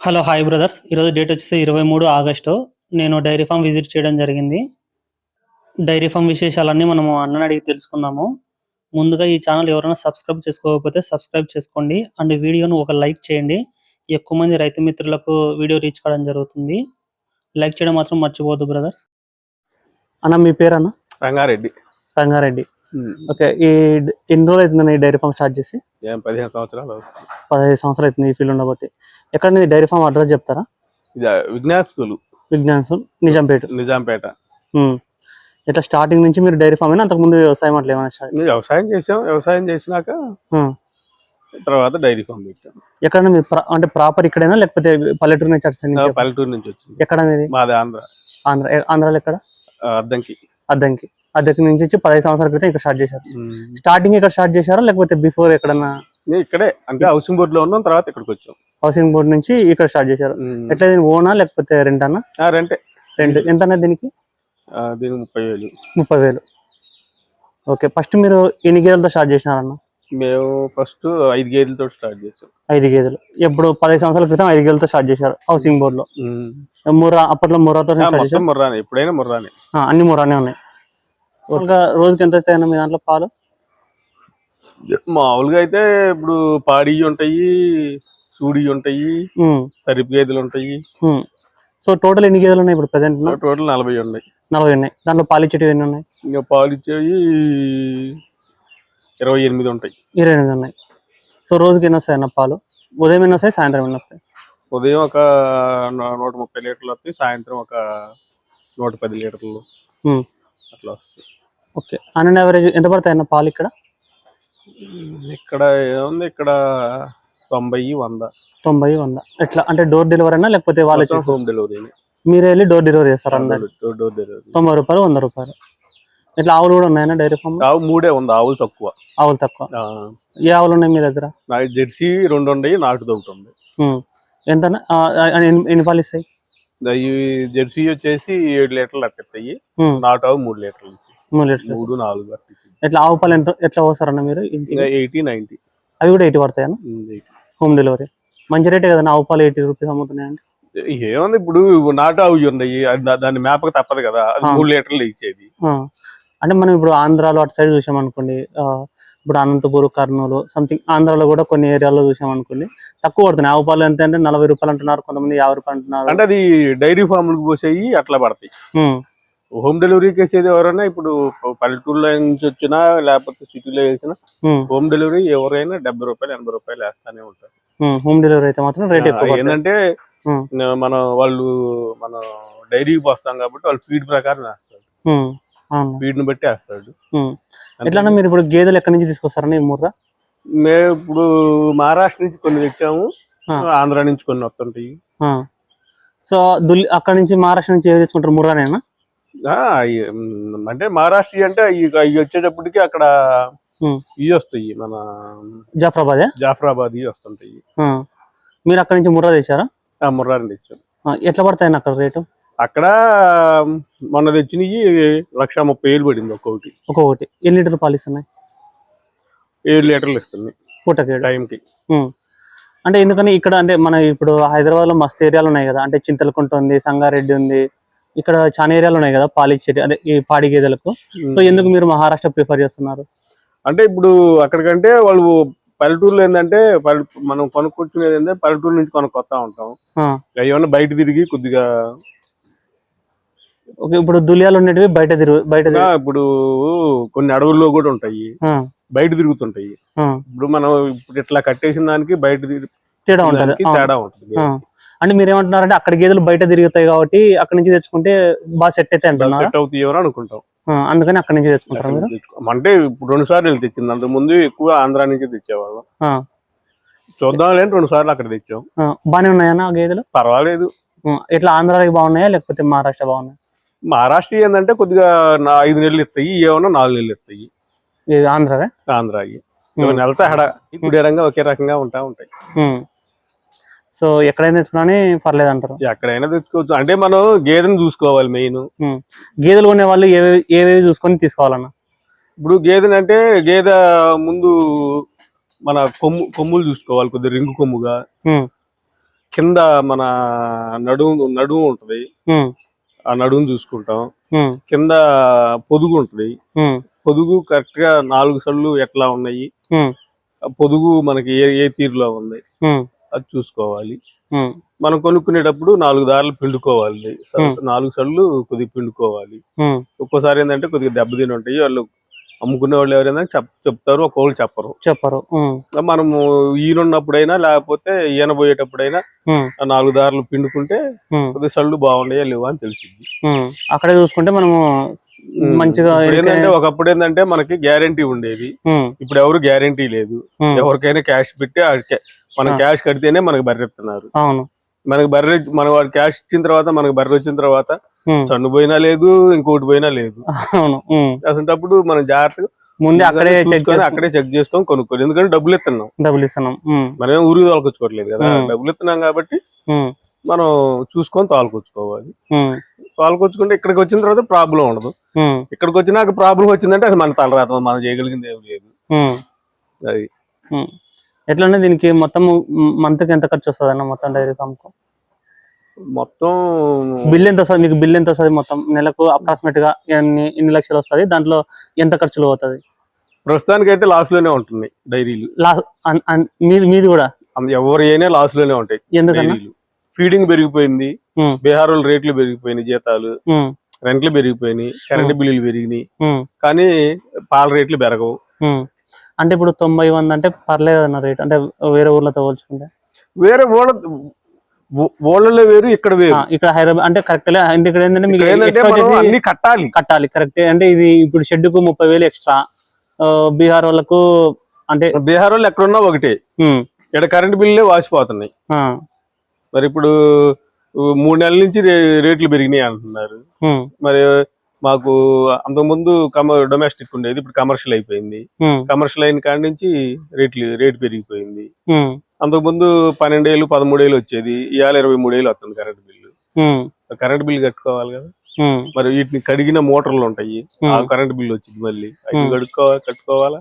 Hello hi brothers. ఈరోజు date వచ్చేసి 23 August. నేను డైరీ ఫామ్ విజిట్ చేయడం జరిగింది. డైరీ ఫామ్ విశేషాలన్నీ మనము అన్నని అడిగి తెలుసుకుందాము. ముందుగా ఈ ఛానల్ ఎవరైనా సబ్స్క్రైబ్ చేసుకోకపోతే సబ్స్క్రైబ్ చేసుకోండి అండ్ వీడియోను ఒక లైక్ చేయండి. ఎక్కువ మంది రైతు మిత్రులకు వీడియో రీచ్ కావడం జరుగుతుంది. లైక్ చేయడం మాత్రం మర్చిపోవద్దు బ్రదర్స్. అన్న మీ పేరు అన్న? రంగారెడ్డి. రంగారెడ్డి. ఓకే. ఎన్ని రోజులు అవుతుందన్న ఈ డైరీ ఫామ్ స్టార్ట్ చేసి? 15 సంవత్సరాలు. 15 సంవత్సరాలు అవుతుంది ఈ ఫీల్డ్ ఉండబట్టి. ఎక్కడ మీ డైరీ ఫామ్ అడ్రస్ చెప్తారా? విజ్ఞాన్ స్కూల్, నిజాంపేట. ఇట్లా స్టార్టింగ్ నుంచి మీరు డైరీ ఫామ్ అయినా అంతకుముందు వ్యవసాయం అట్లా ఏమైనా? వ్యవసాయం చేసాం. వ్యవసాయం చేసినాక తర్వాత డైరీ ఫామ్ పెట్టాం. ఎక్కడ మీరు అంటే ప్రాపర్ ఇక్కడైనా లేకపోతే పల్లెటూరు నుంచి వచ్చి? పల్లెటూరు నుంచి వచ్చింది. ఎక్కడ మీది? మాది ఆంధ్ర. ఆంధ్రాలో ఎక్కడ? అద్దంకి నుంచి వచ్చి 15 సంవత్సరాల క్రితం ఇక్కడ స్టార్ట్ చేశారు. స్టార్టింగ్ ఇక్కడ స్టార్ట్ చేశారా లేకపోతే బిఫోర్ ఎక్కడన్నా? ఇక్కడే, అంటే హౌసింగ్ బోర్డ్ లో ఉన్నాం, తర్వాత ఇక్కడికి వచ్చాం. హౌసింగ్ బోర్డ్ నుంచి ఇక్కడ స్టార్ట్ చేశారు. ఎట్లా దీని ఓనా లేకపోతే రెంట్ అన్నా? రెంట్. ఎంత అనేది దీనికి? దీనికి 30,000. 30,000. ఓకే. ఫస్ట్ మీరు ఎన్ని గేదెలతో స్టార్ట్ చేసినారన్న? మేము ఫస్ట్ 5 గేదెలతో స్టార్ట్ చేసాం. 5 గేదెలు. ఎప్పుడు 15 సంవత్సరాల క్రితం 5 గేదెలతో స్టార్ట్ చేశారు హౌసింగ్ బోర్డ్ లో. అప్పట్లో ముర్రాతో ముర్రానే, ఎప్పుడైనా ముర్రానే. అన్ని ముర్రానే ఉన్నాయి. రోజుకి ఎంత వస్తాయన్న మీ దాంట్లో పాలు? మామూలుగా అయితే ఇప్పుడు పాడి ఉంటాయి, సూడి ఉంటాయి, తరిపు గేదెలు ఉంటాయి. సో టోటల్ ఎన్ని గేదెలు ఉన్నాయి ఇప్పుడు ప్రెసెంట్? టోటల్ 40 ఉన్నాయి. 40 ఉన్నాయి. దాంట్లో పాలిచ్చేటివి ఎన్ని ఉన్నాయి? ఇంకా పాలిచ్చేవి 28 ఉంటాయి. 28 ఉన్నాయి. సో రోజుకి ఎన్ని వస్తాయి అన్న పాలు? ఉదయం ఎన్ని వస్తాయి, సాయంత్రం ఎన్ని వస్తాయి? ఉదయం ఒక 130 లీటర్లు వస్తాయి, సాయంత్రం ఒక 110 లీటర్లు అట్లా వస్తాయి. ఓకే. ఆన్ యావరేజ్ ఎంత పడతాయి అన్న పాలు ఇక్కడ? ఇక్కడ ఏముంది, ఇక్కడ 90-100. 90-100. ఎట్లా అంటే డోర్ డెలివరీ అయినా లేకపోతే వాళ్ళే హోమ్ డెలివరీ? మీరే వెళ్ళి డోర్ డెలివరీ చేస్తారు అందరు? Door delivery. 90 రూపాయలు, 100 రూపాయలు. ఇట్లా ఆవులు కూడా ఉన్నాయన్నా డైరీ ఫామ్? ఆవు 3 ఉంది. ఆవులు తక్కువ. ఏ ఆవులు ఉన్నాయి మీ దగ్గర? జెర్సీ 2 ఉన్నాయి, నాటుది ఒకటి ఉంది. ఎంత? ఎన్ని పాలు ఇస్తాయి? జెర్సీ వచ్చేసి 7 లీటర్లు అట్టిస్తాయి. నాటు ఆవు 3 లీటర్లు. 3 లీటర్లు. 3-4 ఎట్లా ఆవు పాలు ఎట్లా పోస్తారన్న మీరు? 80-90. అవి కూడా 80 పడతాయన్నా హోమ్ డెలివరీ? మంచి రేటే కదా ఆవు పాలు 80 రూపీస్ అమ్ముతున్నాయండి. ఏముంది, ఇప్పుడు నాటు ఆవు ఉన్నాయి, దాన్ని మేపక తప్పదు కదా, అది 3 లీటర్లు ఇచ్చేది. అంటే మనం ఇప్పుడు ఆంధ్రాలో అటు సైడ్ చూసాం అనుకోండి, ఇప్పుడు అనంతపూర్, కర్నూలు సంథింగ్ ఆంధ్రాలో కూడా కొన్ని ఏరియాలో చూసాం అనుకోండి, తక్కువ పడుతున్నాయి ఆవు పాలు. ఎంత అంటే 40 రూపాయలు అంటున్నారు, కొంతమంది 50 రూపాయలు అంటున్నారు. అంటే అది డైరీ ఫామ్లకు పోసేవి అట్లా పడతాయి. హోమ్ డెలివరీకి వేసేది ఎవరైనా, ఇప్పుడు పల్లెటూరులో నుంచి వచ్చినా లేకపోతే సిటీలో వేసినా హోమ్ డెలివరీ ఎవరైనా 70 రూపాయలు 80 రూపాయలు వేస్తానే ఉంటారు. హోమ్ డెలివరీ అయితే మాత్రం రేట్ ఎక్కువ. ఏంటంటే మన డైరీకి పోస్తాం కాబట్టి వాళ్ళు ఫీడ్ ప్రకారం వేస్తారు, ఫీడ్ ని బట్టి వేస్తాడు. ఎట్లా మీరు ఇప్పుడు గేదెలు ఎక్కడి నుంచి తీసుకొస్తారని? ముర్రా మేము ఇప్పుడు మహారాష్ట్ర నుంచి కొన్ని తెచ్చాము, ఆంధ్ర నుంచి కొన్ని వస్తుంటాయి. సో అక్కడ నుంచి మహారాష్ట్ర నుంచి ఏవి తెచ్చుకుంటారు? ముర్రానేనా? అంటే మహారాష్ట్ర అంటే ఇవి వచ్చేటప్పటికి అక్కడ ఇవి వస్తాయి, మన జాఫరాబాద్ ఇవి వస్తుంటాయి. మీరు అక్కడ నుంచి ముర్రా తెచ్చారా? ముర్రాని తెచ్చాం. ఎట్లా పడతాయన్న అక్కడ రేటు? అక్కడ మొన్న తెచ్చినవి 1,30,000 పడింది ఒక్కొక్కటి. ఎన్ని లీటర్లు పాలు ఇస్తున్నాయి? 7 లీటర్లు ఇస్తున్నాయి పూటకి, టైంకి. అంటే ఎందుకని ఇక్కడ అంటే మన ఇప్పుడు హైదరాబాద్ లో మస్తు ఏరియాలు ఉన్నాయి కదా, అంటే చింతలకుంట ఉంది, సంగారెడ్డి ఉంది, ఇక్కడ చాలా ఏరియాలు ఉన్నాయి కదా పాలిచ్చేటి, అదే ఈ పాడి గేదెలకు. సో ఎందుకు మీరు మహారాష్ట్ర ప్రిఫర్ చేస్తున్నారు? అంటే ఇప్పుడు అక్కడికంటే వాళ్ళు పల్లెటూరులో ఏంటంటే మనం కొనుక్కొచ్చుకునేది ఏంటంటే పల్లెటూరు నుంచి కొనుక్కొస్తా ఉంటాం, ఏమన్నా బయట తిరిగి కొద్దిగా. ఇప్పుడు దులియాలు ఉండేటివి బయట ఇప్పుడు కొన్ని అడవుల్లో కూడా ఉంటాయి, బయట తిరుగుతుంటాయి. ఇప్పుడు మనం ఇప్పుడు ఇట్లా కట్టేసిన దానికి బయట తేడా ఉంటుంది. అంటే మీరు ఏమంటున్నారంటే అక్కడ గేదెలు బయట తిరుగుతాయి కాబట్టి అక్కడ నుంచి తెచ్చుకుంటే బాగా సెట్ అయితే అంటున్నారు, సెట్ అవుతాయి అనుకుంటాం. అందుకని అక్కడ నుంచి తెచ్చుకుంటారు మీరు? అంటే ఇప్పుడు 2 సార్లు తెచ్చింది, అంతకు ముందు ఎక్కువ ఆంధ్ర నుంచి తెచ్చేవాళ్ళం. చూద్దాం లేని 2 సార్లు అక్కడ తెచ్చాం. బానే ఉన్నాయన్నా గేదెలు? పర్వాలేదు. ఇట్లా ఆంధ్రాకి బాగున్నాయా లేకపోతే మహారాష్ట్ర బాగున్నాయి? మహారాష్ట్ర ఏంటంటే కొద్దిగా 5 నెలలు ఇస్తాయి, ఏమన్నా 4 నెలలు ఇస్తాయి. ఆంధ్ర నెలతో హడారంగా ఒకే రకంగా ఉంటాయి. సో ఎక్కడైనా తెచ్చుకున్నా పర్లేదు అంటారు? ఎక్కడైనా తెచ్చుకోవచ్చు. అంటే మనం గేదెని చూసుకోవాలి మెయిన్. గేదెలు కొనే వాళ్ళు ఏవేవి చూసుకొని తీసుకోవాలన్నా? ఇప్పుడు గేదెని అంటే గేదె ముందు మన కొమ్ములు చూసుకోవాలి, కొద్దిగా రింగు కొమ్ముగా, కింద మన నడుము ఉంటది, ఆ నడుము చూసుకుంటాం. కింద పొదుగు ఉంటది, పొదుగు కరెక్ట్ గా 4 సళ్ళు ఎట్లా ఉన్నాయి, పొదుగు మనకి ఏ తీరులో ఉంది అది చూసుకోవాలి. మనం కొనుక్కునేటప్పుడు 4 దారులు పిండుకోవాలి, 4 సళ్ళు కొద్దిగా పిండుకోవాలి. ఒక్కోసారి ఏంటంటే కొద్దిగా దెబ్బతిని ఉంటాయి, వాళ్ళు అమ్ముకునే వాళ్ళు ఎవరైనా చెప్తారు, ఒక్కొక్కరు చెప్పరు. మనము ఈయనున్నప్పుడైనా లేకపోతే ఈయనబోయేటప్పుడైనా 4 దారులు పిండుకుంటే కొద్దిగా సళ్ళు బాగున్నాయా లేవా అని తెలిసింది. అక్కడే చూసుకుంటే మనము మంచిగా. ఏంటంటే ఒకప్పుడు ఏంటంటే మనకి గ్యారంటీ ఉండేది, ఇప్పుడు ఎవరు గ్యారంటీ లేదు. ఎవరికైనా క్యాష్ పెట్టి మనం క్యాష్ కడితేనే మనకి బర్రెత్తున్నారు. మన వాడు క్యాష్ ఇచ్చిన తర్వాత మనకి బర్రె వచ్చిన తర్వాత సన్ను పోయినా లేదు, ఇంకోటి పోయినా లేదు. అసలు మనం జాగ్రత్తగా ముందే అక్కడే చెక్ చేసుకొని కొనుక్కోవాలి. ఎందుకంటే డబ్బులు ఇస్తున్నాం, మనం ఊరికి తోలుకొచ్చుకోవట్లేదు కదా, డబ్బులు ఇస్తున్నాం కాబట్టి మనం చూసుకొని తోలుకొచ్చుకోవాలి. తోలుకొచ్చుకుంటే ఇక్కడికి వచ్చిన తర్వాత ప్రాబ్లం ఉండదు. ఇక్కడికి వచ్చినాక ప్రాబ్లం వచ్చిందంటే అది మన తలరాత, మనం చేయగలిగింది ఏం లేదు. అది ఎట్లా దీనికి మొత్తం మంత్ కి ఎంత ఖర్చు వస్తుంది అన్న మొత్తం డైరీ ఫామ్ కు? మొత్తం బిల్ ఎంత వస్తుంది మీకు? బిల్ ఎంత వస్తుంది మొత్తం నెలకు అప్రాక్సిమేట్ గా ఎన్ని లక్షలు వస్తుంది? దాంట్లో ఎంత ఖర్చులు అవుతుంది? ప్రస్తుతానికి అయితే లాస్ లోనే ఉంటుంది డైరీలు. మీది కూడా ఎవరు అయినా లాస్ లోనే ఉంటాయి. ఎందుకన్నా ఫీడింగ్ పెరిగిపోయింది, బీహార్ రేట్లు పెరిగిపోయినాయి, జీతాలు రెంట్లు పెరిగిపోయినాయి, కరెంట్ బిల్లులు పెరిగినాయి, కానీ పాల రేట్లు పెరగవు. అంటే ఇప్పుడు 90-100 అంటే పర్లేదు అన్న రేట్, అంటే వేరే ఊర్లతో పోల్చుకుంటే. వేరే ఊళ్ళలో వేరు, ఇక్కడ వేరు. ఇక్కడ హైదరాబాద్ అంటే కరెక్ట్. ఇక్కడ ఏంటంటే మీకు అన్ని కట్టాలి కరెక్ట్. అంటే ఇది ఇప్పుడు షెడ్కు 30,000 ఎక్స్ట్రా. బీహార్ వాళ్ళకు అంటే బీహార్ వాళ్ళు ఎక్కడున్నా ఒకటే, ఇక్కడ కరెంట్ బిల్లులే వాసిపోతున్నాయి. మరి ఇప్పుడు 3 నెలల నుంచి రేట్లు పెరిగినాయి అంటున్నారు. మరి మాకు అంతకుముందు డొమెస్టిక్ ఉండేది, ఇప్పుడు కమర్షియల్ అయిపోయింది. కమర్షియల్ అయిన కాడి నుంచి రేటు పెరిగిపోయింది. అంతకుముందు 12,000 13,000 వచ్చేది, ఇవాళ 23,000 వస్తుంది కరెంట్ బిల్లు. కరెంట్ బిల్లు కట్టుకోవాలి కదా. మరి వీటిని కడిగిన మోటార్లు ఉంటాయి, ఆ కరెంట్ బిల్లు వచ్చింది, మళ్ళీ అవి కట్టుకోవాలా.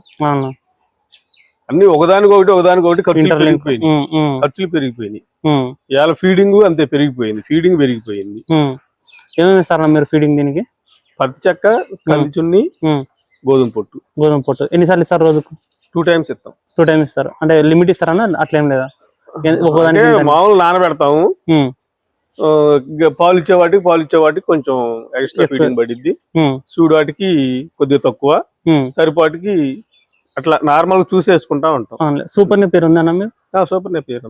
అన్ని ఒకదానికొకటి ఖర్చులు పెరిగిపోయినాయి. ఇవాళ ఫీడింగ్ అంతే పెరిగిపోయింది. ఏమేమి ఇస్తారా మీరు ఫీడింగ్? దీనికి పత్తి చెక్క, కంది చున్ని, గోధుమ పొట్టు. ఎన్నిసార్లు ఇస్తారు రోజుకు? 2 times ఇస్తాం. 2 times ఇస్తారు. అంటే లిమిట్ ఇస్తారన్నా అట్లేం లేదా? మామూలు నానబెడతాము, పాలు ఇచ్చే వాటికి కొంచెం ఎక్స్ట్రా ఫీడింగ్ పడిద్ది, సూడు వాటికి కొద్దిగా తక్కువ, తరిపాటికి అట్లా నార్మల్ చూసేసుకుంటా ఉంటాం. సూపర్ నేపియర్ ఉందన్న మీరు? సూపర్ నేపియర్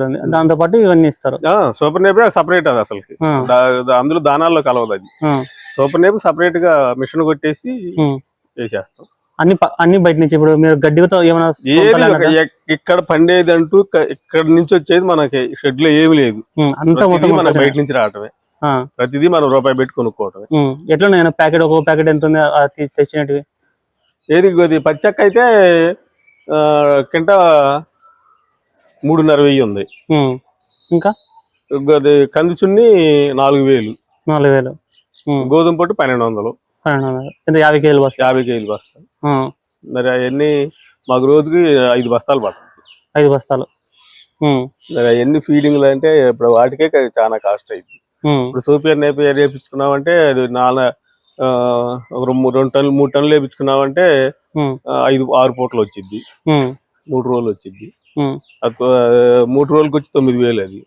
ఉంది. దాంతో పాటు ఇవన్నీ ఇస్తారు. సూపర్ నేపియర్ సపరేట్, అది అసలుకి అందులో దానాల్లో కలవదు. అది సూపర్ నేపియర్ సపరేట్ గా మిషన్ కొట్టేసి వేసేస్తాం. అన్ని బయట నుంచి. ఇప్పుడు మీరు గడ్డితో ఏమైనా ఇక్కడ పండేది అంటూ ఇక్కడ నుంచి వచ్చేది మనకి షెడ్ లో ఏమి లేదు, మన బయట నుంచి రావటమే. ప్రతిదీ మనం రూపాయి పెట్టి కొనుక్కోవటమే. ఎట్లా ప్యాకెట్, ఒక్కో ప్యాకెట్ ఎంత ఉంది తెచ్చినట్టు? ఏది పచ్చక్క అయితే కింట 3,500 ఉంది. ఇంకా కంది చున్ని 4,000. గోధుమ పొట్టు 1,200. 50 కేజీలు బస్తాలు. మరి అవన్నీ మాకు రోజుకి 5 బస్తాలు పడతాయి. 5 బస్తాలు. మరి అవన్నీ ఫీడింగ్లు అంటే ఇప్పుడు వాటికే చాలా కాస్ట్ అయింది. ఇప్పుడు సూపర్ నేపియర్ వేయించుకున్నామంటే అది 2 టన్నులు 3 టన్నులు వేయించుకున్నామంటే 5-6 పూటలు వచ్చింది, 3 రోజులు వచ్చింది. 3 రోజులకి వచ్చి 9,000. అది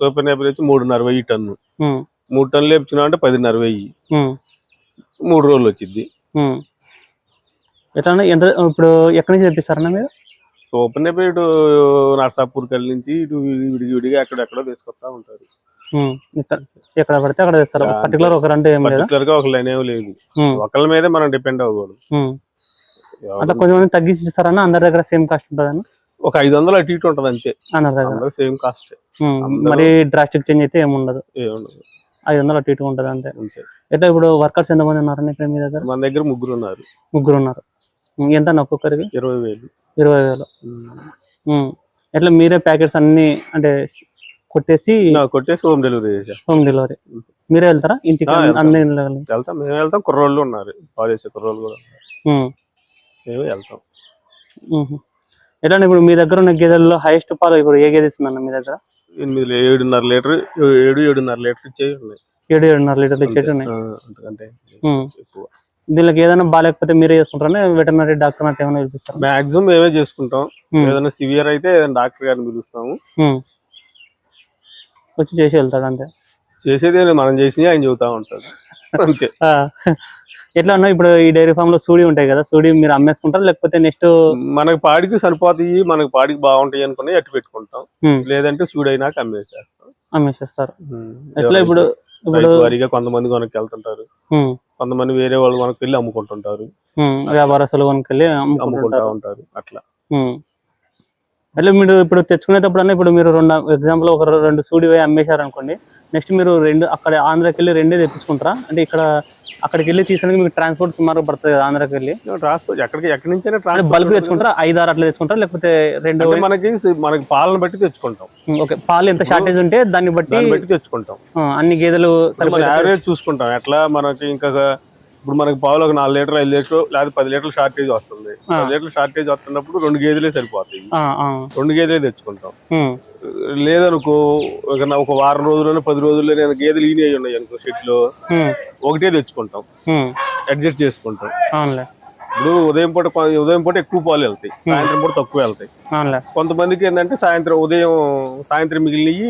సూపర్ నేపియర్ వచ్చి 3,500 టన్ను. 3 టన్నులు వేయించుకున్నామంటే 10,500. 3 రోజులు వచ్చింది. ఎట్లా ఎంత ఇప్పుడు ఎక్కడి నుంచి తెప్పిస్తారన్నా మీరు? సూపర్ నేపియర్ నర్సాపూర్ కల్ నుంచి ఇటు విడిగా ఎక్కడెక్కడో తీసుకొస్తా ఉంటారు. ఎక్కడ పడితే అక్కడ తెస్తారు. పర్టికులర్ ఒక లైన్ ఏమీ లేదు, ఒకళ్ళ మీదే మనం డిపెండ్ అవ్వకూడదు. అట్లా కొంచెం తగ్గించి ఇస్తారన్నా? అందరి దగ్గర సేమ్ కాస్ట్ ఉంటుందని? ఒక 500 అటు ఇటు ఉంటది అంతే, అందరి దగ్గర సేమ్ కాస్ట్. మరి డ్రాస్టిక్ చేంజ్ అయితే ఏముండదు, 500 అటు ఇటు ఉంటది అంతే. ఎట్లా ఇప్పుడు వర్కర్స్ ఎంతమంది ఉన్నారని ఇక్కడ మీ దగ్గర? మన దగ్గర 3 ఉన్నారు. ఎంత ఒక్కొక్కరికి? 20,000. 20,000. ఎట్లా మీరే ప్యాకెట్స్ అన్ని అంటే కొట్టేసి హోమ్ డెలివరీ చేసేస్తాం. హోమ్ డెలివరీ మీరే వెళ్తారా ఇంటికి? వెళ్తాం, మేము వెళ్తాం. కుర్రోళ్ళు ఉన్నారు, పాలేసే కుర్రోళ్ళు కూడా మేమే వెళ్తాం. ఎట్లా ఇప్పుడు మీ దగ్గర ఉన్న గేదెల్లో హైయెస్ట్ పాలు ఇప్పుడు ఏ గేదె ఇస్తుందన్న మీ దగ్గర? 7.5 లీటర్ 7.5 లీటర్ ఇచ్చేవి ఉన్నాయి. 7.5 లీటర్లు ఇచ్చేటి ఉన్నాయి. అంతకంటే ఎక్కువ. దీనికి ఏదైనా బాగాలేకపోతే మీరే చేసుకుంటారా, వెటర్నరీ డాక్టర్ అంటే ఏమైనా పిలిపిస్తారా? మాక్సిమం మేమే చేసుకుంటాం. ఏదైనా సివియర్ అయితే ఏదైనా డాక్టర్ గారిని పిలుస్తాము, వచ్చి చేసి వెళ్తాడు అంతే. చేసేది మనం చేసి ఆయన చెబుతా ఉంటాడు అంతే. ఎట్లా ఉన్నా ఇప్పుడు ఈ డైరీ ఫామ్ లో సూడి ఉంటాయి కదా, సూడి మీరు అమ్మేసుకుంటారా లేకపోతే నెక్స్ట్ మనకి పాడికి సరిపోతాయి, మనకి పాడికి బాగుంటాయి అనుకుని అట్టు పెట్టుకుంటాం, లేదంటే సూడి అయినాక అమ్మేసేస్తారు. ఎట్లా ఇప్పుడు వారిగా కొంతమంది కొనక్కి వెళ్తుంటారు, కొంతమంది వేరే వాళ్ళు మనకి వెళ్ళి అమ్ముకుంటుంటారు, వ్యాపారస్తులు కొనుకెళ్ళి అమ్ముకుంటా ఉంటారు అట్లా. అట్లా మీరు ఇప్పుడు తెచ్చుకునేటప్పుడు ఇప్పుడు మీరు ఎగ్జాంపుల్ ఒక 2 సూడి పోయి అమ్మేశారు అనుకోండి, నెక్స్ట్ మీరు 2 అక్కడ ఆంధ్రాకి వెళ్ళి 2 తెప్పించుకుంటారా? అంటే ఇక్కడ అక్కడికి వెళ్ళి తీసుకుని మీకు ట్రాన్స్పోర్ట్ సుమారు పడుతుంది కదా ఆంధ్రాకి వెళ్ళి? ట్రాన్స్పోర్ట్ ఎక్కడి నుంచి బల్క్ తెచ్చుకుంటారా, 5-6 అట్లా తెచ్చుకుంటారా, లేకపోతే 2? మనకి పాలను బట్టి తెచ్చుకుంటాం. ఓకే, పాలు ఎంత షార్టేజ్ ఉంటే దాన్ని బట్టి తెచ్చుకుంటాం. అన్ని గేదెలు యావరేజ్ చూసుకుంటాం. ఎట్లా మనకి ఇంకా ఇప్పుడు మనకి పావులు ఒక 4 లీటర్ 5 లీటర్ లేదా 10 లీటర్ల షార్టేజ్ వస్తుంది. 10 లీటర్ల షార్టేజ్ వస్తున్నప్పుడు 2 గేదెలే సరిపోతాయి, 2 గేదెలే తెచ్చుకుంటాం. లేదనుకో ఒక వారం రోజుల్లోనే 10 రోజుల్లో గేదెలు ఈని అయి ఉన్నాయి అనుకో షెడ్ లో, ఒకటే తెచ్చుకుంటాం, అడ్జస్ట్ చేసుకుంటాం. ఇప్పుడు ఉదయం పూట ఎక్కువ పాలు వెళ్తాయి, సాయంత్రం పూట తక్కువ వెళ్తాయి. కొంతమందికి ఏంటంటే సాయంత్రం మిగిలినవి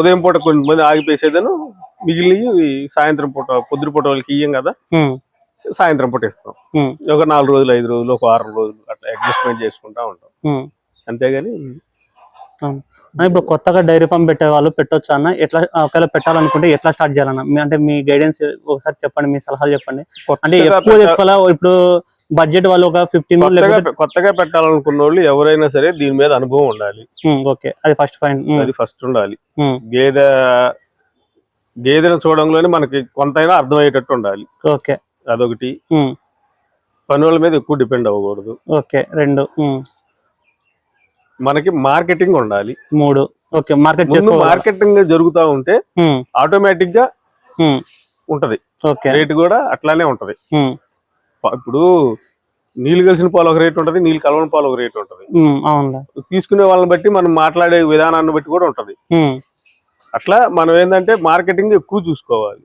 ఉదయం పూట కొంతమంది ఆగిపోసేదను, మిగిలినవి సాయంత్రం పూట పొద్దున పూట వాళ్ళకి ఇయ్యం కదా, సాయంత్రం పూట ఇస్తాం. ఒక 4 రోజులు 5 రోజులు ఒక వారం రోజులు అట్లా అడ్జస్ట్మెంట్ చేసుకుంటా ఉంటాం, అంతేగాని. ఇప్పుడు కొత్తగా డైరీ ఫామ్ పెట్టే వాళ్ళు పెట్టొచ్చు అన్న? ఎట్లా ఒకవేళ పెట్టాలనుకుంటే ఎట్లా స్టార్ట్ చేయాలన్న? అంటే మీ గైడెన్స్ ఒకసారి చెప్పండి, మీ సలహాలు చెప్పండి. అంటే ఎక్కువ తెచ్చుకోవాలా? ఇప్పుడు బడ్జెట్ వాళ్ళు ఒక 15 కొత్తగా పెట్టాలనుకున్న వాళ్ళు ఎవరైనా సరే దీని మీద అనుభవం ఉండాలి. ఓకే, అది ఫస్ట్ పాయింట్. అది ఫస్ట్ ఉండాలి. గేదెను చూడంలోనే మనకి కొంతైనా అర్థమయ్యేటట్టు ఉండాలి. ఓకే, అదొకటి. పని వాళ్ళ మీద ఎక్కువ డిపెండ్ అవ్వకూడదు. ఓకే, 2 మనకి మార్కెటింగ్ ఉండాలి. 3 ఓకే, మార్కెటింగ్ జరుగుతూ ఉంటే ఆటోమేటిక్ గా ఉంటది, రేటు కూడా అట్లానే ఉంటది. ఇప్పుడు నీళ్లు కలిసిన పాలు ఒక రేట్ ఉంటది, నీళ్లు కలవని పాలు ఒక రేట్ ఉంటది. తీసుకునే వాళ్ళని బట్టి మనం మాట్లాడే విధానాన్ని బట్టి కూడా ఉంటది. అట్లా మనం ఏంటంటే మార్కెటింగ్ ఎక్కువ చూసుకోవాలి.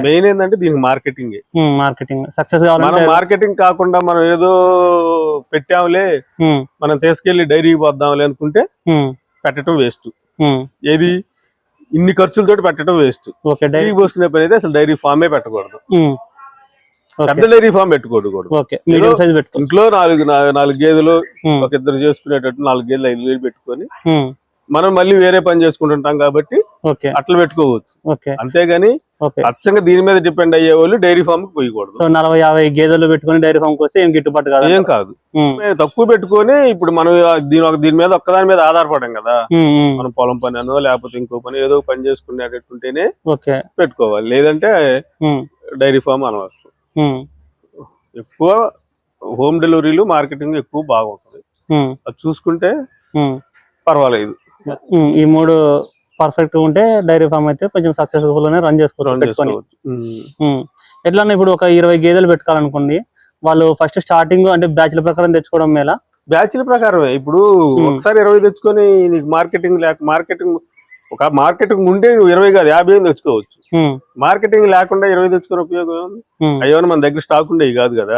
మెయిన్ ఏంటంటే దీనికి మార్కెటింగ్ సక్సెస్ కావాలి. మనం మార్కెటింగ్ కాకుండా మనం ఏదో పెట్టాంలే మనం తీసుకెళ్లి డైరీకి పోద్దాంలే అనుకుంటే పెట్టడం వేస్ట్. ఏది ఇన్ని ఖర్చులతోటి పెట్టడం వేస్ట్. డైరీ పోసుకునే పని అయితే అసలు డైరీ ఫామే పెట్టకూడదు, పెద్ద డైరీ ఫామ్ పెట్టుకోకూడదు. ఇంట్లో 4 గేదెలు ఒక 2 చేసుకునేటట్టు 4 గేదెలు 5 వేలు పెట్టుకొని మనం మళ్ళీ వేరే పని చేసుకుంటుంటాం కాబట్టి అట్లా పెట్టుకోవచ్చు. అంతేగాని అచ్చంగా దీని మీద డిపెండ్ అయ్యే వాళ్ళు డైరీ ఫామ్ కి పోయకూడదు. 40-50 గేదెలు పెట్టుకుని డైరీ ఫామ్ వస్తే ఏం గిట్టుబాటు కాదు, ఏం కాదు. తక్కువ పెట్టుకొని ఇప్పుడు మనం దీని మీద ఒక్కదాని మీద ఆధారపడం కదా, మనం పొలం పని అనో లేకపోతే ఇంకో పని ఏదో పని చేసుకునేటట్టుంటేనే పెట్టుకోవాలి, లేదంటే డైరీ ఫామ్ అనవసరం. ఎక్కువ హోమ్ డెలివరీలు మార్కెటింగ్ ఎక్కువ బాగుంటుంది, అది చూసుకుంటే పర్వాలేదు. ఈ 3 పర్ఫెక్ట్ ఉంటే డైరీ ఫామ్ అయితే కొంచెం సక్సెస్ఫుల్ గానే రన్ చేసుకోవచ్చు. ఎట్లా ఇప్పుడు ఒక 20 గేదెలు పెట్టుకోవాలనుకోండి, వాళ్ళు ఫస్ట్ స్టార్టింగ్ అంటే బ్యాచ్ల ప్రకారం తెచ్చుకోవడం మేలా? బ్యాచ్ల ప్రకారమే. ఇప్పుడు ఒకసారి 20 తెచ్చుకొని నీకు మార్కెటింగ్ ఉంటే నువ్వు 20 కాదు 50 తెచ్చుకోవచ్చు. మార్కెటింగ్ లేకుండా 20 తెచ్చుకునే ఉపయోగం అయ్యో, మన దగ్గర స్టాక్ ఉండేవి కాదు కదా,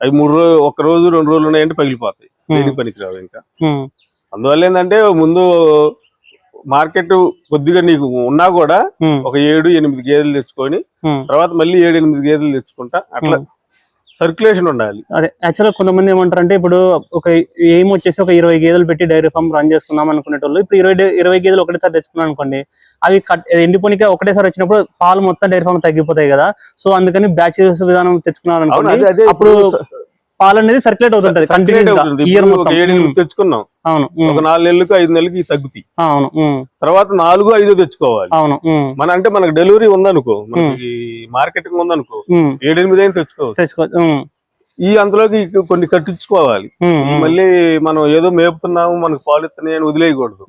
అవి 3 రోజులు 1 రోజు 2 రోజులు ఉన్నాయంటే పగిలిపోతాయి, దేనికి పనికిరావు. ఇంకా అందువల్ల ఏంటంటే ముందు మార్కెట్ కొద్దిగా నీకు ఉన్నా కూడా ఒక 7-8 గేదెలు తెచ్చుకొని తర్వాత మళ్ళీ 7-8 గేదెలు తెచ్చుకుంటా, అట్లా సర్క్యులేషన్ ఉండాలి. అదే యాక్చువల్గా కొంతమంది ఏమంటారు అంటే ఇప్పుడు ఒక ఎయిమ్ వచ్చేసి ఒక 20 గేదెలు పెట్టి డైరీ ఫామ్ రన్ చేసుకుందాం అనుకునేటోళ్ళు ఇప్పుడు 20 గేదెలు ఒకటేసారి తెచ్చుకున్నాం అనుకోండి, అవి ఎండిపోనిక ఒకటేసారి వచ్చినప్పుడు పాలు మొత్తం డైరీ ఫామ్ తగ్గిపోతాయి కదా, సో అందుకని బ్యాచ్ విధానం తెచ్చుకున్నాం అనుకోండి, అప్పుడు పాలు అనేది సర్క్యులేట్ అవుతుంటది. తెచ్చుకున్నాం ఒక 4 నెలలకు 5 నెలలకి తగ్గుతాయి, తర్వాత 4-5 తెచ్చుకోవాలి. మన అంటే మనకు డెలివరీ ఉందనుకో, మనకి మార్కెటింగ్ ఉందనుకో, 7-8 అయినా తెచ్చుకోవచ్చు. ఈ అంతలోకి కొన్ని కట్టించుకోవాలి. మళ్ళీ మనం ఏదో మేపుతున్నాము మనకు పాలు ఇస్తున్నాయి అని వదిలేయకూడదు,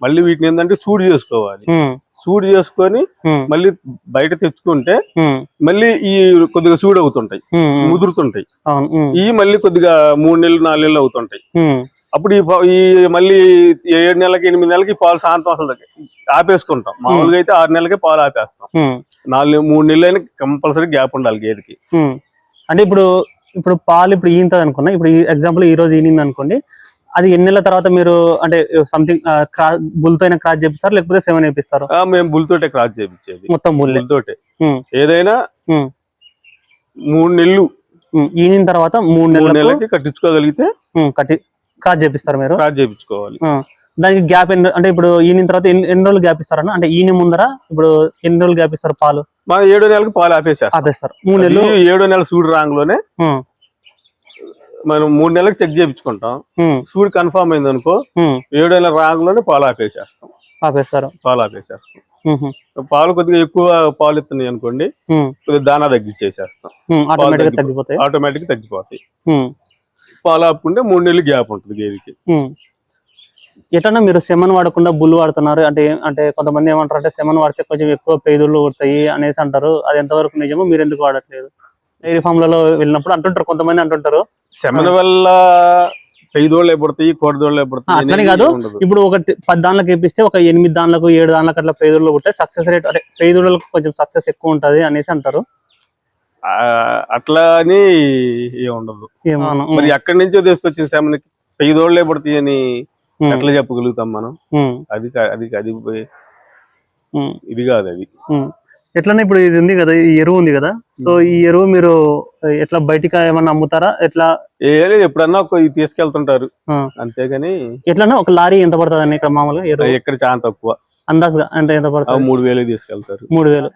మళ్ళీ వీటిని ఏంటంటే సూడి చేసుకోవాలి. సూడి చేసుకొని మళ్ళీ బయట తెచ్చుకుంటే మళ్ళీ ఈ కొద్దిగా సూడి అవుతుంటాయి, ముదురుతుంటాయి. ఈ మళ్ళీ కొద్దిగా 3 నెలలు 4 నెలలు అవుతుంటాయి. అప్పుడు ఈ మళ్ళీ 7 నెలలకి 8 నెలలకి పాలు శాంతం అసలు ఆపేసుకుంటాం. మామూలుగా అయితే 6 నెలలకి పాలు ఆపేస్తాం. 3 నెలలు అయినా కంపల్సరీ గ్యాప్ ఉండాలి గేదెకి. అంటే ఇప్పుడు పాలు ఇప్పుడు ఈంతది అనుకున్నా, ఇప్పుడు ఎగ్జాంపుల్ ఈ రోజు ఈనింది అనుకోండి, అది ఎన్ని నెలల తర్వాత మీరు అంటే సంథింగ్ బుల్తో క్రాస్ చేపిస్తారు లేకపోతే 7 వేపిస్తారు? మేము బుల్తోటే క్రాస్ చేపించేది, మొత్తం బుల్తోటే. ఏదైనా 3 నెలలు ఈనిన తర్వాత 3 నెలలకి కట్టించుకోగలిగితే క్రాస్ చేపిస్తారు మీరు? క్రాస్ చేపించుకోవాలి. దానికి గ్యాప్ అంటే ఇప్పుడు ఈనిన తర్వాత ఎన్ని రోజులు గ్యాప్ ఇస్తారన్న? అంటే ఈని ముందర ఇప్పుడు ఎన్ని రోజులు గ్యాప్ ఇస్తారు పాలు? 7వ నెలకి పాలు ఆపేస్తారు. 3 నెలలు. 7వ నెల సూడు రాంగ్లోనే మనం 3 నెలలకు చెక్ చేయించుకుంటాం. సూడు కన్ఫర్మ్ అయింది అనుకో, 7వ నెల రాంగ్లోనే పాలు ఆపేస్తారు. పాలు ఆపేసేస్తాం. పాలు కొద్దిగా ఎక్కువ పాలు ఇస్తున్నాయి అనుకోండి, కొద్దిగా దానా తగ్గించేసేస్తాం. ఆటోమేటిక్ తగ్గిపోతాయి. పాలు ఆపుకుంటే 3 నెలలు గ్యాప్ ఉంటుంది గేదెకి. ఎట్లన్నా మీరు సెమన్ వాడకుండా బుల్ వాడుతున్నారు అంటే కొంతమంది ఏమంటారు అంటే సెమన్ వాడితే కొంచెం ఎక్కువ పేదలు కొడతాయి అనేసి అంటారు. అది ఎంతవరకు నిజమో, మీరు ఎందుకు వాడట్లేదు? డైరీ ఫామ్లలో వెళ్ళినప్పుడు అంటుంటారు, కొంతమంది అంటుంటారు సెమన్ వల్ల పెయిదోళ్ళే పడతాయి, కోడదోళ్ళే పడతాయి. అట్లని కాదు, ఇప్పుడు ఒక 10 దానిలకు వేపిస్తే ఒక 8 దానిలకు 7 దానిలకు అట్లా పేదోళ్ళు పుట్టే సక్సెస్ రేట్, అంటే పేదోళ్ళకి కొంచెం సక్సెస్ ఎక్కువ ఉంటది అనేసి అంటారు. అట్లా అని ఏముండదు. మరి ఎక్కడి నుంచో తీసుకొచ్చిన సెమన్కి పెయిదోళ్ళే పడతాయి అని ఎట్లా చెప్పగలుగుతాం మనం? అది ఇది కాదు. అది ఎట్లనే ఇప్పుడు ఇది ఉంది కదా, ఈ ఎరువు ఉంది కదా, సో ఈ ఎరువు మీరు ఎట్లా బయటికి ఏమన్నా అమ్ముతారా? ఎట్లా? ఎప్పుడన్నా తీసుకెళ్తుంటారు అంతేగాని. ఎట్లన్నా ఒక లారీ ఎంత పడుతుంది అండి ఇక్కడ మామూలుగా ఎరువు? ఇక్కడ చాలా తక్కువ, అందాజుగా ఎంత పడుతుంది? 3000 తీసుకెళ్తారు. 3000.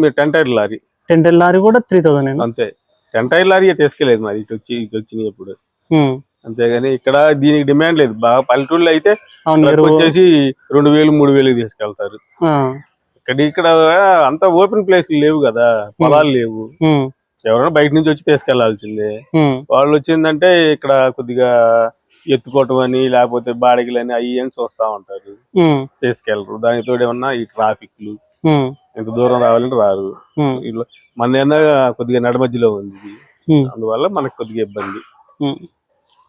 మీరు 10 టైర్ లారీ, 10 టైర్ లారీ కూడా 3000 అంతే. 10 టైర్ లారీ తీసుకెళ్లేదు మరి ఇటు వచ్చినాయి ఎప్పుడు. అంతేగాని ఇక్కడ దీనికి డిమాండ్ లేదు. బాగా పల్లెటూళ్ళు అయితే వచ్చేసి 2000 3000 తీసుకెళ్తారు. ఇక్కడ అంత ఓపెన్ ప్లేస్ లేవు కదా, పొలాలు లేవు. ఎవరైనా బయట నుంచి వచ్చి తీసుకెళ్లాల్సిందే. వాళ్ళు వచ్చిందంటే ఇక్కడ కొద్దిగా ఎత్తుకోవటం అని లేకపోతే బాడిగలని అవి అని చూస్తా ఉంటారు, తీసుకెళ్లరు. దానికి తోడు ఏమన్నా ఈ ట్రాఫిక్లు, ఎంత దూరం రావాలంటే రారు. మన ఏమన్నా కొద్దిగా నడి మధ్యలో ఉంది, అందువల్ల మనకు కొద్దిగా ఇబ్బంది.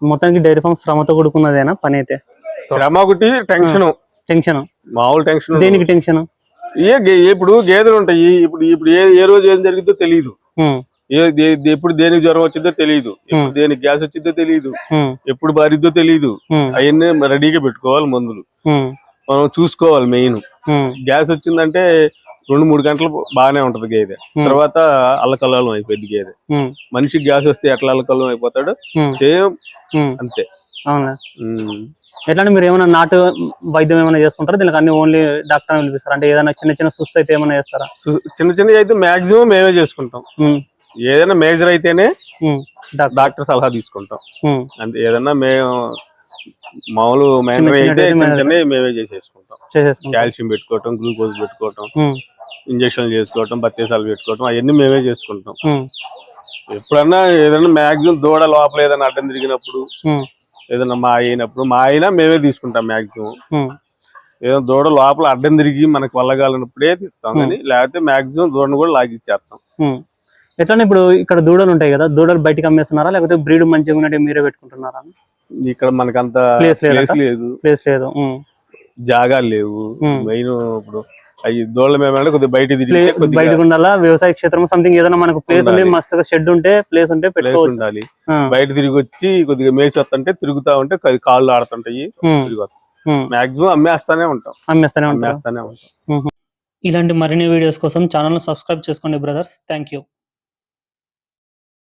మొత్తానికి డైరీ ఫార్మ్ శ్రమతో కూడుకున్నదేనా పని? అయితే శ్రమ ఒకటి, టెన్షన్ మామూలు టెన్షన్. దేనికి టెన్షన్? ఇప్పుడు గేదెలు ఉంటాయి, ఇప్పుడు ఏ రోజు ఏం జరిగిద్దో తెలియదు, ఎప్పుడు దేనికి జ్వరం వచ్చిందో తెలియదు, ఎప్పుడు దేనికి గ్యాస్ వచ్చిందో తెలియదు, ఎప్పుడు బారిద్దో తెలియదు. అవన్నీ రెడీగా పెట్టుకోవాలి. మందులు మనం చూసుకోవాలి. మెయిన్ గ్యాస్ వచ్చిందంటే 2-3 గంటలు బాగానే ఉంటది గేదె, తర్వాత అల్లకల్లం అయిపోయింది గేదె. మనిషికి గ్యాస్ వస్తే ఎట్లా అల్లకల్లం అయిపోతాడు, సేమ్ అంతే. అవునా? ఎట్లా మీరు ఏమైనా నాటు వైద్యం ఏమైనా చేసుకుంటారా? దీనికి అన్ని ఓన్లీ డాక్టర్ పిలిపిస్తారా? అంటే ఏదైనా చిన్న సుస్థ అయితే ఏమైనా చేస్తారా? చిన్న అయితే మాక్సిమం మేమే చేసుకుంటాం. ఏదైనా మేజర్ అయితేనే డాక్టర్ సలహా తీసుకుంటాం. అంటే ఏదైనా మేము మామూలు మైనర్ అయితే చిన్న మేమే చేసేసుకుంటాం. కాల్షియం పెట్టుకోవటం, గ్లూకోజ్ పెట్టుకోవటం, ఇంజక్షన్లు చేసుకోవటం, బత్తేసాలు పెట్టుకోవటం, అవన్నీ మేమే చేసుకుంటాం. ఎప్పుడన్నా ఏదైనా మాక్సిమం దూడ లోపల ఏదైనా అడ్డం తిరిగినప్పుడు, ఏదైనా మా అయినా మేమే తీసుకుంటాం. మాక్సిమం ఏదైనా దూడ లోపల అడ్డం తిరిగి మనకు వల్లగాలన్నప్పుడే తీస్తాం, కానీ లేకపోతే మాక్సిమం దూడను కూడా లాగిచ్చేస్తాం. ఎట్లా ఇప్పుడు ఇక్కడ దూడలు ఉంటాయి కదా, దూడలు బయటకు అమ్మేస్తున్నారా లేకపోతే బ్రీడ్ మంచిగా ఉన్నట్టు మీరే పెట్టుకుంటున్నారా? ఇక్కడ మనకంత ప్లేస్ లేదు, జాగాలు లేవు. మెయిన్ ఇప్పుడు అవి దూడల మేమంటే కొద్దిగా బయట ఉండాలా. వ్యవసాయ క్షేత్రం సంథింగ్ ఏదైనా మనకు ప్లేస్ ఉంటే, మస్తుగా షెడ్ ఉంటే, ప్లేస్ ఉంటే ఉండాలి. బయట తిరిగి వచ్చి కొద్దిగా మేసి వస్తుంటే తిరుగుతా ఉంటే కాళ్ళు ఆడుతుంటాయి, తిరిగి వస్తాం. మాక్సిమం అమ్మేస్తానే ఉంటాం. ఇలాంటి మరిన్ని వీడియోస్ కోసం ఛానల్ సబ్స్క్రైబ్ చేసుకోండి బ్రదర్స్. Thank you.